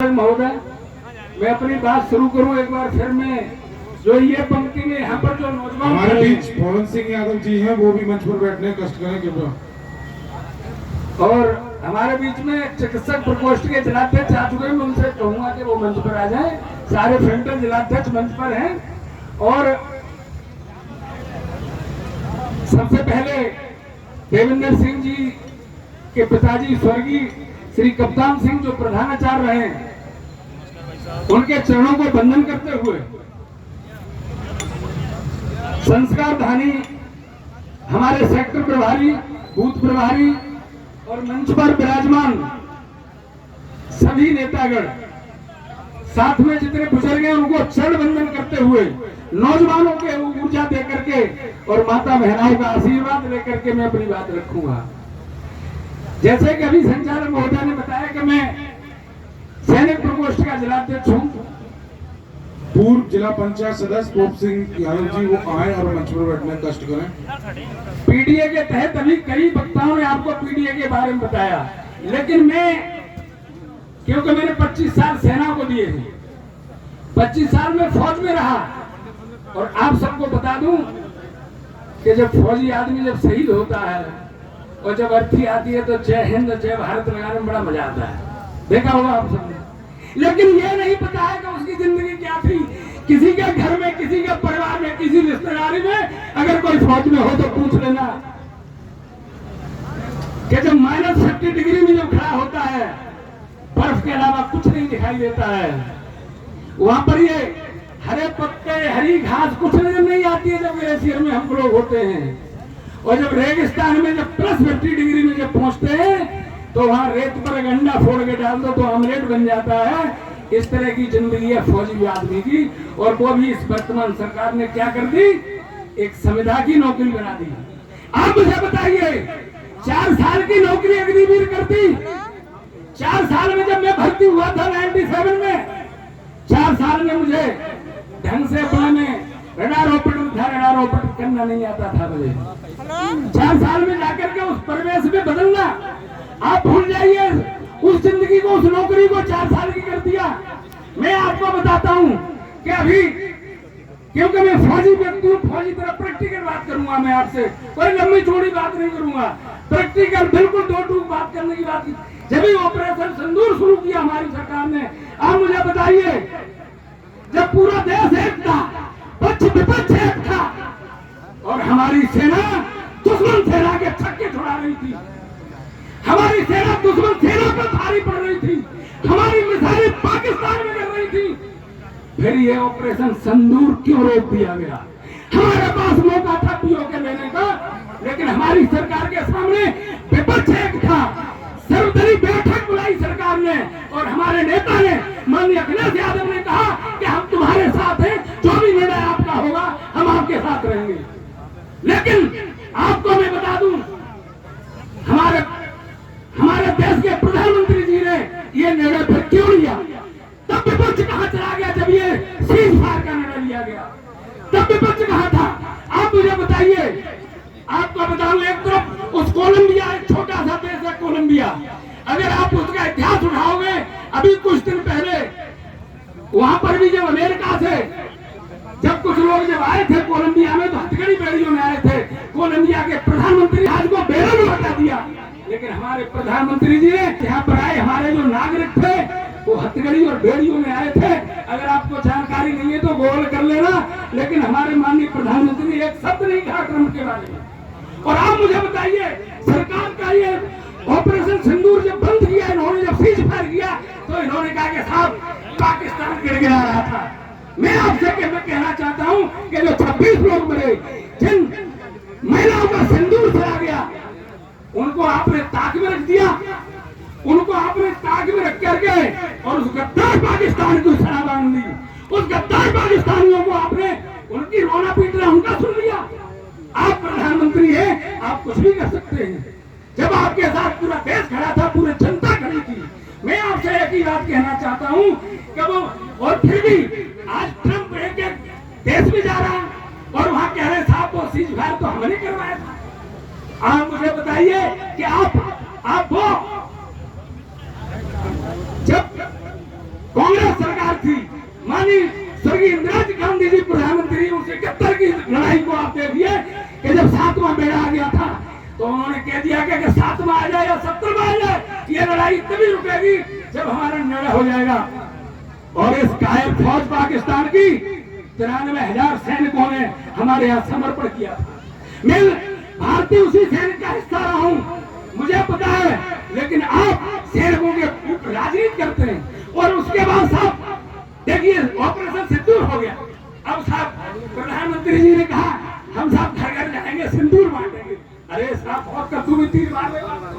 महोदय, मैं अपनी बात शुरू करूं एक बार फिर। मैं जो ये पंक्ति में यहाँ पर जो नौजवान हमारे बीच पवन सिंह यादव जी हैं, वो भी मंच पर बैठने कष्ट करें कृपया। और हमारे बीच में चिकित्सक प्रकोष्ठ के जिलाध्यक्ष आ चुके हैं, मैं उनसे कहूंगा कि वो मंच पर आ जाएं। सारे फ्रंटल जिलाध्यक्ष मंच पर हैं। और सबसे पहले देवेंद्र सिंह जी के पिताजी स्वर्गीय श्री कप्तान सिंह जो प्रधानाचार्य रहे, उनके चरणों को वंदन करते हुए संस्कार धानी हमारे सेक्टर प्रभारी, बूथ प्रभारी और मंच पर विराजमान सभी नेतागण, साथ में जितने बुजुर्ग हैं, उनको चरण वंदन करते हुए नौजवानों के ऊर्जा देकर के और माता बहनाओं का आशीर्वाद लेकर के मैं अपनी बात रखूंगा। जैसे कि अभी संचालक महोदय ने बताया कि मैं सैनिक प्रकोष्ठ का जिलाध्यक्ष हूँ। पूर्व जिला पंचायत सदस्य पोप सिंह यादव जी वो आए और मंच पर बैठने कष्ट करें। पीडीए के तहत अभी कई वक्ताओं ने आपको पीडीए के बारे में बताया, लेकिन मैं, क्योंकि मैंने 25 साल सेना को दिए थे, 25 साल में फौज में रहा, और आप सबको बता दूं कि जब फौजी आदमी जब शहीद होता है और जब अर्थी आती है तो जय हिंद जय भारत लगाने में बड़ा मजा आता है, देखा होगा आप सबने। लेकिन ये नहीं पता है कि उसकी जिंदगी क्या थी। किसी के घर में, किसी के परिवार में, किसी रिश्तेदारी में अगर कोई फौज में हो तो पूछ लेना कि जब -50 डिग्री में जब खड़ा होता है, बर्फ के अलावा कुछ नहीं दिखाई देता है, वहां पर ये हरे पत्ते, हरी घास कुछ नजर नहीं आती है जब ग्लेशियर में हम लोग होते हैं। और जब रेगिस्तान में जब +50 डिग्री में जब पहुंचते हैं तो वहां रेत पर एक अंडा फोड़ के डाल दो तो ऑमलेट बन जाता है। इस तरह की जिंदगी है फौजी आदमी की। और वो भी इस वर्तमान सरकार ने क्या कर दी, एक संविदा की नौकरी बना दी। आप मुझे बताइए, 4 साल की नौकरी अग्निवीर करती। 4 साल में जब मैं भर्ती हुआ था 97 में, 4 साल में मुझे ढंग से अपने में रडार ऑपरेटर था, रडार ऑपरेटर करना नहीं आता था मुझे। 4 साल में जाकर के उस परिवेश में बदलना, आप भूल जाइए उस जिंदगी को, उस नौकरी को 4 साल की कर दिया। मैं आपको बताता हूं कि अभी, क्योंकि मैं फौजी व्यक्ति हूं, फौजी तरह प्रैक्टिकल बात करूंगा मैं आपसे, कोई लंबी चौड़ी बात नहीं करूंगा, प्रैक्टिकल बिल्कुल 2 टूक बात करने की बात। जब भी ऑपरेशन सिंदूर शुरू किया हमारी सरकार ने, आप मुझे बताइए, जब पूरा देश एक था, पक्ष विपक्ष एक था, और हमारी सेना दुश्मन सेना के छक्के छुड़ा रही थी, हमारी सेना दुश्मन सेना पर भारी पड़ रही थी, हमारी मिसाइलें पाकिस्तान में कर रही थी, फिर ये ऑपरेशन सिंदूर क्यों रोक दिया गया? हमारे पास मौका था पीओके लेने का, लेकिन हमारी सरकार के सामने विपक्ष एक था। सर्वदलीय बैठक बुलाई सरकार ने और हमारे नेता ने, माननीय अखिलेश यादव ने कहा कि हम तुम्हारे साथ हैं, जो भी निर्णय आपका होगा हम आपके साथ रहेंगे। लेकिन आपको मैं बता दूं, हमारे देश के प्रधानमंत्री जी ने ये निर्णय फिर क्यों लिया? तब विपक्ष कहां चला गया जब ये सीज फायर का निर्णय लिया गया? तब विपक्ष कहां था? आप मुझे बताइए। आपको बताऊं, एक तरफ उस कोलंबिया, एक छोटा सा देश है कोलंबिया, अगर आप उसका इतिहास उठाओगे, अभी कुछ दिन पहले वहां पर भी जब अमेरिका से जब कुछ लोग जब आए थे कोलंबिया में, तो हथकड़ी बेड़ियों में आए थे। कोलंबिया के प्रधानमंत्री आज को बेड़ा में हटा दिया, लेकिन हमारे प्रधानमंत्री जी ने यहाँ पर आए, हमारे जो नागरिक थे वो हथकड़ी और बेड़ियों में आए थे। अगर आपको जानकारी नहीं है तो गूगल कर लेना, लेकिन हमारे माननीय प्रधानमंत्री ने एक शब्द नहीं कहा ट्रंप के बारे में। और आप मुझे बताइए, सरकार का ये ऑपरेशन सिंदूर जब बंद किया, इन्होंने जब सीज फायर किया, तो इन्होंने कहा कि साहब पाकिस्तान गिड़गिड़ा रहा था। मैं आपसे कहना चाहता हूं कि जो 26 लोग मरे, जिन महिलाओं का सिंदूर चला गया, उनको आपने ताक में रख दिया, उनको आपने ताक में रख करके और उस गद्दार पाकिस्तान की सना बांध दी। उस गद्दार पाकिस्तानियों को आपने, उनकी रोना पीटना उनका सुन लिया। आप प्रधानमंत्री हैं, आप कुछ भी कर सकते हैं। जब आपके साथ पूरा देश खड़ा था, पूरी जनता खड़ी थी, मैं आपसे एक ही बात कहना चाहता हूं कि वो, और फिर भी आज ट्रंप एक देश में जा रहा है और वहां कह रहे साहब वो सीज फायर तो हमने करवाया था। आप मुझे बताइए कि आप वो जब माननीय स्वर्गीय इंदिरा गांधी जी प्रधानमंत्री उनसे 71 की लड़ाई को आप देखिए कि जब 7वां बेड़ा आ गया था तो उन्होंने कह दिया कि 7वां आ जाए या 70वां आ जाए, ये लड़ाई तभी रुकेगी जब हमारा निर्णय हो जाएगा। और इस कायर फौज पाकिस्तान की 93,000 सैनिकों ने हमारे यहाँ समर्पण किया था। मैं भारतीय उसी सैनिक का हिस्सा रहा हूँ, मुझे पता है। लेकिन आप सैनिकों के राजनीति करते हैं और उसके बाद साहब देखिए ऑपरेशन सिंदूर हो गया। अब साहब प्रधानमंत्री जी ने कहा हम साहब घर घर जाएंगे सिंदूर बांटेंगे। अरे साहब बहुत कद्दू में तीर मार देगा,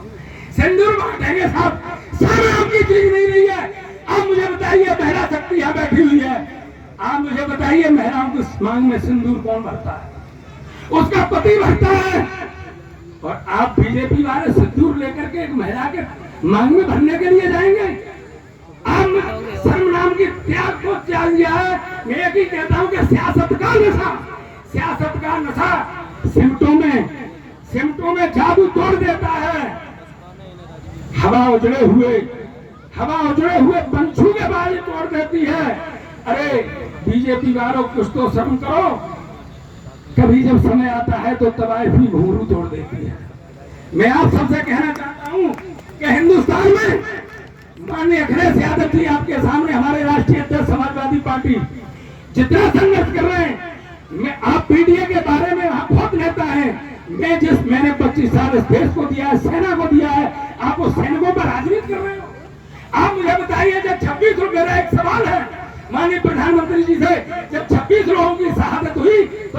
सिंदूर बांटेंगे साहब, सारा आपकी चीज नहीं रही है। अब मुझे बताइए महिला शक्ति यहाँ बैठी हुई है, आप मुझे बताइए महिलाओं की मांग में सिंदूर कौन भरता है? उसका पति भरता है। और आप बीजेपी वाले सिंदूर लेकर के एक महिला के मांग में भरने के लिए जाएंगे? आप शर्म नाम की त्याग को त्याग दिया है। मैं एक ही कहता हूँ कि सियासत का नशा सिमटों में जादू तोड़ देता है। हवा उजड़े हुए पंछू के बाल तोड़ देती है। अरे बीजेपी वालों कुछ तो शर्म करो, कभी जब समय आता है तो तवाइफी घुंघरू तोड़ देती है। मैं आप सबसे कहना चाहता हूँ कि हिंदुस्तान में माननीय अखिलेश यादव जी आपके सामने हमारे राष्ट्रीय अध्यक्ष समाजवादी पार्टी जितना संघर्ष कर रहे हैं, मैं आप पीडीए के बारे में आप बहुत नेता हैं। मैंने 25 साल इस देश को दिया है, सेना को दिया है, आप उस सैनिकों पर राजनीति कर रहे हो। आप मुझे बताइए जब 26 लोग, मेरा एक सवाल है माननीय प्रधानमंत्री जी से, जब 26 लोगों की शहादत हुई तो